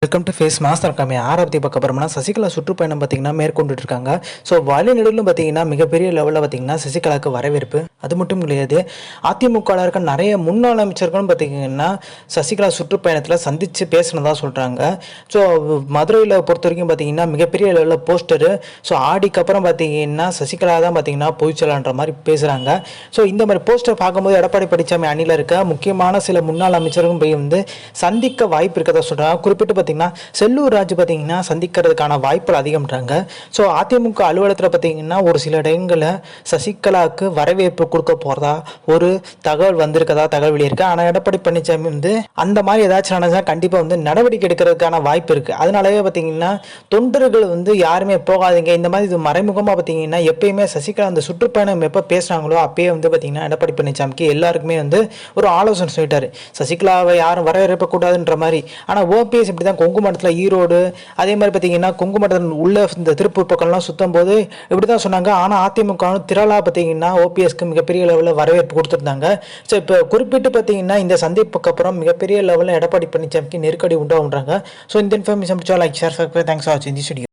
Welcome to face master கம்மி ஆரம்பத்தி பக்கம் அப்புறமா சசிகலா சுற்றுப்பயணம் பார்த்தீங்கன்னா மேற்கொண்டுட்டு இருக்காங்க. ஸோ வழிநெடுலும் பார்த்தீங்கன்னா மிகப்பெரிய லெவலில் பார்த்தீங்கன்னா சசிகலாவுக்கு வரவேற்பு. அது மட்டும் கிடையாது, அதிமுகவில் இருக்க நிறைய முன்னாள் அமைச்சர்களும் பார்த்தீங்கன்னா சசிகலா சுற்றுப்பயணத்தில் சந்தித்து பேசினதாக சொல்கிறாங்க. ஸோ மதுரையில் பொறுத்த வரைக்கும் பார்த்தீங்கன்னா மிகப்பெரிய லெவலில் போஸ்டரு. ஸோ ஆடிக்கு அப்புறம் பார்த்தீங்கன்னா சசிகலா தான் பார்த்தீங்கன்னா பொய்ச்சலான்ற மாதிரி பேசுகிறாங்க. ஸோ இந்த மாதிரி போஸ்டர் பார்க்கும்போது எடப்பாடி பழனிசாமி அணியில் இருக்க முக்கியமான சில முன்னாள் அமைச்சர்களும் போய் வந்து சந்திக்க வாய்ப்பு இருக்கதா சொல்கிறாங்க. குறிப்பிட்டு செல்லூர் ராஜ் பார்த்தீங்கன்னா சந்திக்கிறதுக்கான வாய்ப்புகள் அதிகம்ன்றாங்க. ஸோ அதிமுக அலுவலகத்தில் பார்த்தீங்கன்னா ஒரு சில இடங்களில் சசிகலாவுக்கு வரவேற்பு கொடுக்க போகிறதா ஒரு தகவல் வந்திருக்கதா தகவல் வெளியிருக்கு. ஆனால் எடப்பாடி பழனிசாமி வந்து அந்த மாதிரி ஏதாச்சும் நடந்தால் கண்டிப்பாக வந்து நடவடிக்கை எடுக்கிறதுக்கான வாய்ப்பு இருக்குது. அதனாலவே பார்த்தீங்கன்னா தொண்டர்கள் வந்து யாருமே போகாதீங்க, இந்த மாதிரி இது மறைமுகமாக பார்த்தீங்கன்னா எப்பயுமே சசிகலா அந்த சுற்றுப்பயணம் எப்போ பேசுகிறாங்களோ அப்பயே வந்து பார்த்தீங்கன்னா எடப்பாடி பழனிசாமிக்கு எல்லாருக்குமே வந்து ஒரு ஆலோசனை சொல்லிட்டாரு, சசிகலாவை யாரும் வரவேற்கக்கூடாதுன்ற மாதிரி. ஆனால் ஓபிஎஸ் இப்படி தான் கொங்கு மண்டலத்தில் ஈரோடு அதே மாதிரி பார்த்தீங்கன்னா கொங்கு மண்டலத்தில் உள்ள இந்த திருப்பூர் பக்கம்லாம் சுற்றும் போது இப்படி தான் சொன்னாங்க. ஆனால் அதிமுக திரளாக பார்த்தீங்கன்னா ஓபிஎஸ்க்கு மிகப்பெரிய லெவலில் வரவேற்பு கொடுத்துருந்தாங்க. ஸோ இப்போ குறிப்பிட்டு பார்த்தீங்கன்னா இந்த சந்திப்புக்கு அப்புறம் மிகப்பெரிய லெவலில் எடப்பாடி பழனிசாமிக்கு நெருக்கடி உண்டாகுன்றாங்க. ஸோ இந்த information like share thanks for வாட்சிங் தி வீடியோ.